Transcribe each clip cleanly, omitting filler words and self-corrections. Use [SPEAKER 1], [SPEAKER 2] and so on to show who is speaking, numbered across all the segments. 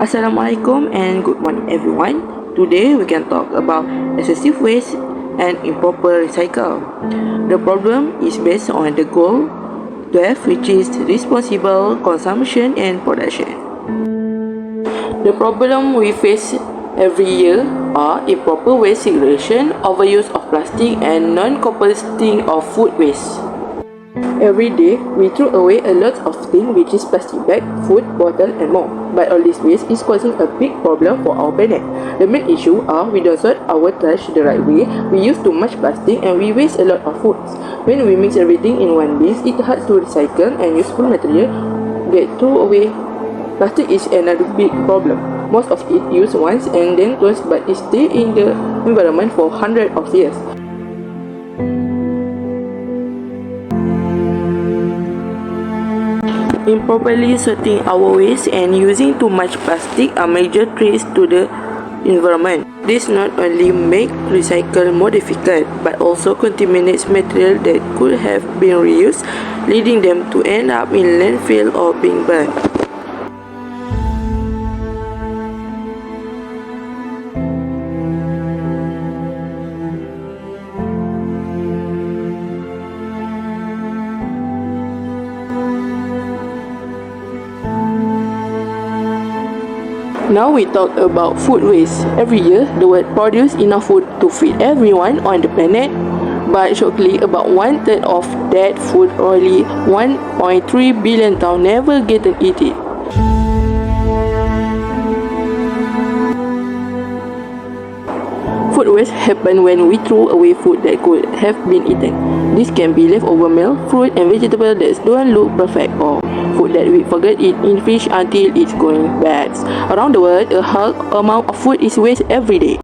[SPEAKER 1] Assalamualaikum and good morning everyone. Today we can talk about excessive waste and improper recycle. The problem is based on the goal to have, which is responsible consumption and production. The problem we face every year are improper waste segregation, overuse of plastic and non-composting of food waste. Every day, we throw away a lot of things, which is plastic bag, food, bottle and more. But all this waste is causing a big problem for our planet. The main issue are we don't sort our trash the right way, we use too much plastic and we waste a lot of food. When we mix everything in one bin, it's hard to recycle and useful material get thrown away. Plastic is another big problem. Most of it used once and then closed, but it stays in the environment for hundreds of years. Improperly sorting our waste and using too much plastic are major threats to the environment. This not only makes recycle more difficult, but also contaminates material that could have been reused, leading them to end up in landfill or being burned. Now we talk about food waste. Every year, the world produces enough food to feed everyone on the planet, but shockingly, about one-third of that food, only 1.3 billion tons, never get eaten. Food waste happens when we throw away food that could have been eaten. This can be leftover meal, fruit and vegetables that don't look perfect, or food that we forget it in fridge until it's going bad. Around the world, a high amount of food is wasted every day.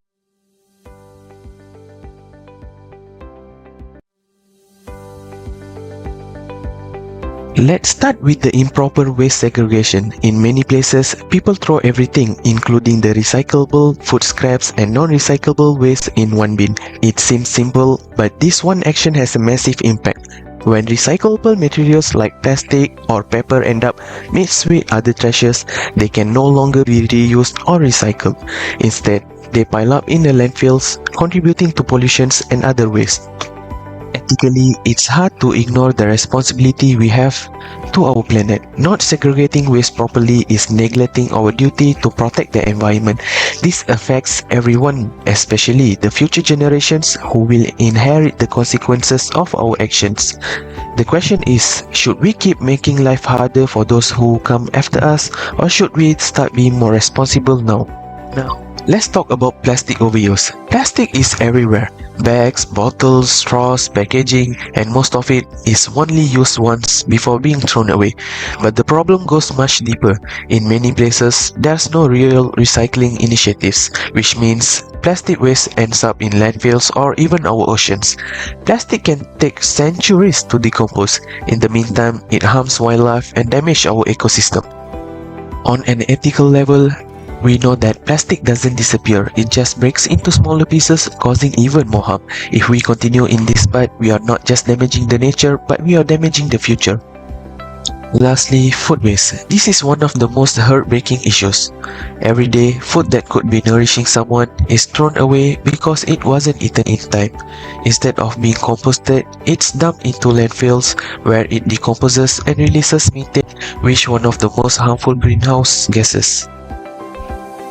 [SPEAKER 2] Let's start with the improper waste segregation. In many places, people throw everything, including the recyclable food scraps and non-recyclable waste, in one bin. It seems simple, but this one action has a massive impact. When recyclable materials like plastic or paper end up mixed with other trashes, they can no longer be reused or recycled. Instead, they pile up in the landfills, contributing to pollutions and other waste. Ethically, it's hard to ignore the responsibility we have to our planet. Not segregating waste properly is neglecting our duty to protect the environment. This affects everyone, especially the future generations who will inherit the consequences of our actions. The question is, should we keep making life harder for those who come after us, or should we start being more responsible now? Let's talk about plastic overuse. Plastic is everywhere. Bags, bottles, straws, packaging, and most of it is only used once before being thrown away. But the problem goes much deeper. In many places, there's no real recycling initiatives, which means plastic waste ends up in landfills or even our oceans. Plastic can take centuries to decompose. In the meantime, it harms wildlife and damages our ecosystem. On an ethical level, we know that plastic doesn't disappear, it just breaks into smaller pieces, causing even more harm. If we continue in this path, we are not just damaging the nature, but we are damaging the future. Lastly, food waste. This is one of the most heartbreaking issues. Every day, food that could be nourishing someone is thrown away because it wasn't eaten in time. Instead of being composted, it's dumped into landfills where it decomposes and releases methane, which is one of the most harmful greenhouse gases.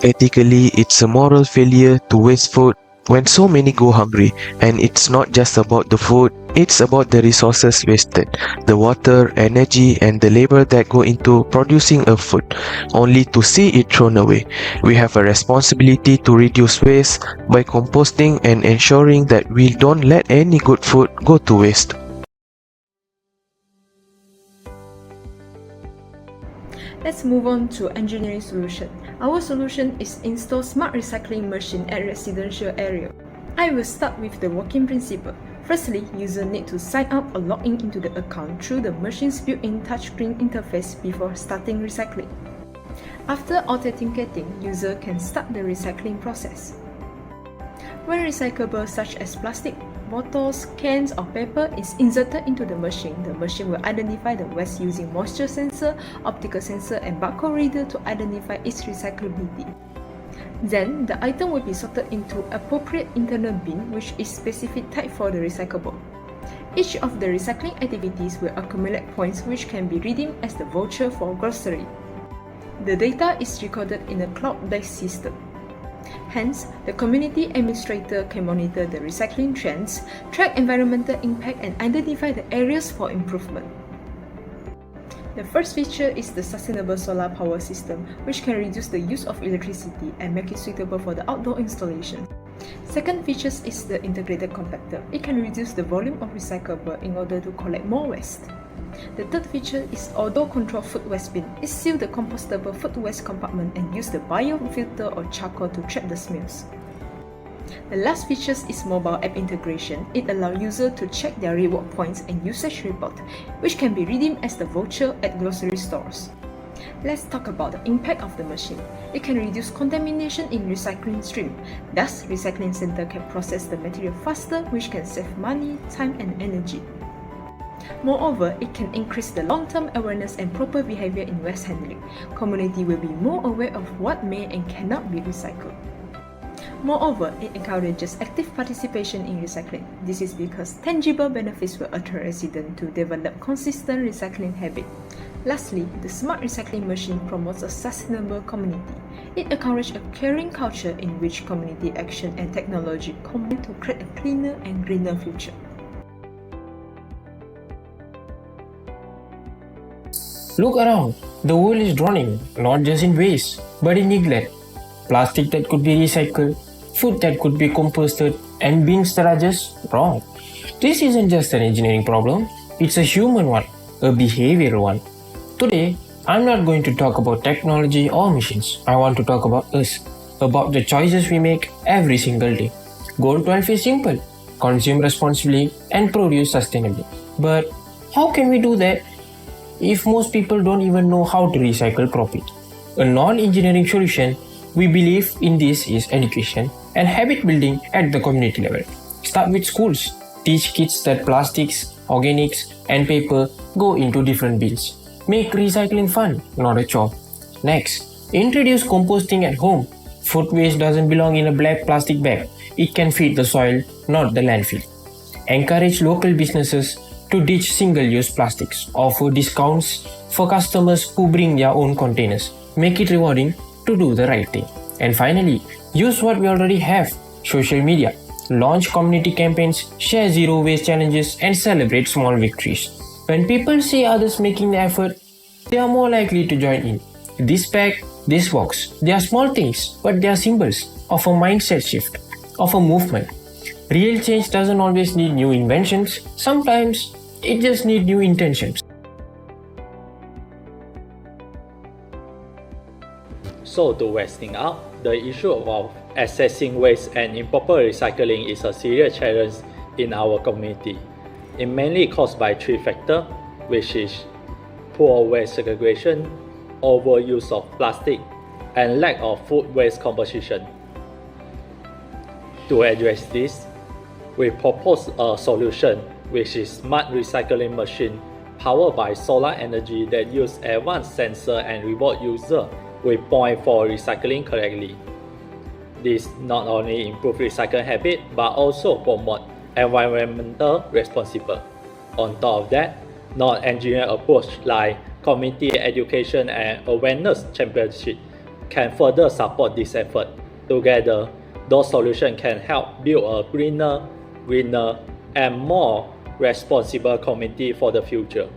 [SPEAKER 2] Ethically, it's a moral failure to waste food when so many go hungry. And it's not just about the food, it's about the resources wasted, the water, energy, and the labor that go into producing a food, only to see it thrown away. We have a responsibility to reduce waste by composting and ensuring that we don't let any good food go to waste.
[SPEAKER 3] Let's move on to engineering solution. Our solution is install smart recycling machine at residential area. I will start with the working principle. Firstly, user need to sign up or log in into the account through the machine's built-in touchscreen interface before starting recycling. After authenticating, user can start the recycling process. When recyclables such as plastic, bottles, cans, or paper is inserted into the machine will identify the waste using moisture sensor, optical sensor, and barcode reader to identify its recyclability. Then, the item will be sorted into appropriate internal bin which is specific type for the recyclable. Each of the recycling activities will accumulate points which can be redeemed as the voucher for grocery. The data is recorded in a cloud-based system. Hence, the community administrator can monitor the recycling trends, track environmental impact, and identify the areas for improvement. The first feature is the sustainable solar power system, which can reduce the use of electricity and make it suitable for the outdoor installation. Second feature is the integrated compactor. It can reduce the volume of recyclable in order to collect more waste. The third feature is auto-control food waste bin. It seals the compostable food waste compartment and uses the biofilter or charcoal to trap the smells. The last feature is mobile app integration. It allows users to check their reward points and usage report, which can be redeemed as the voucher at grocery stores. Let's talk about the impact of the machine. It can reduce contamination in recycling stream. Thus, recycling center can process the material faster, which can save money, time, and energy. Moreover, it can increase the long-term awareness and proper behavior in waste handling. Community will be more aware of what may and cannot be recycled. Moreover, it encourages active participation in recycling. This is because tangible benefits will attract residents to develop consistent recycling habits. Lastly, the smart recycling machine promotes a sustainable community. It encourages a caring culture in which community action and technology combine to create a cleaner and greener future.
[SPEAKER 4] Look around. The world is drowning, not just in waste, but in neglect. Plastic that could be recycled, food that could be composted, and bins that are just wrong. This isn't just an engineering problem, it's a human one, a behavioral one. Today, I'm not going to talk about technology or machines. I want to talk about us, about the choices we make every single day. Goal 12 is simple: consume responsibly and produce sustainably. But how can we do that if most people don't even know how to recycle properly? A non-engineering solution we believe in this is education and habit building at the community level. Start with schools. Teach kids that plastics, organics, and paper go into different bins. Make recycling fun, not a chore. Next, introduce composting at home. Food waste doesn't belong in a black plastic bag. It can feed the soil, not the landfill. Encourage local businesses to ditch single-use plastics. Offer discounts for customers who bring their own containers. Make it rewarding to do the right thing. And finally, use what we already have: social media. Launch community campaigns, share zero waste challenges, and celebrate small victories. When people see others making the effort, they are more likely to join in. This bag, this box, they are small things, but they are symbols of a mindset shift, of a movement. Real change doesn't always need new inventions. Sometimes it just needs new intentions.
[SPEAKER 5] So to wasting out, the issue of accessing waste and improper recycling is a serious challenge in our community. It mainly caused by three factors, which is poor waste segregation, overuse of plastic, and lack of food waste composition. To address this, we propose a solution which is smart recycling machine powered by solar energy that use advanced sensor and reward user with point for recycling correctly. This not only improve recycling habit but also promote environmental responsible. On top of that, non-engineer approach like community education and awareness championship can further support this effort. Together, those solutions can help build a greener, and more responsible community for the future.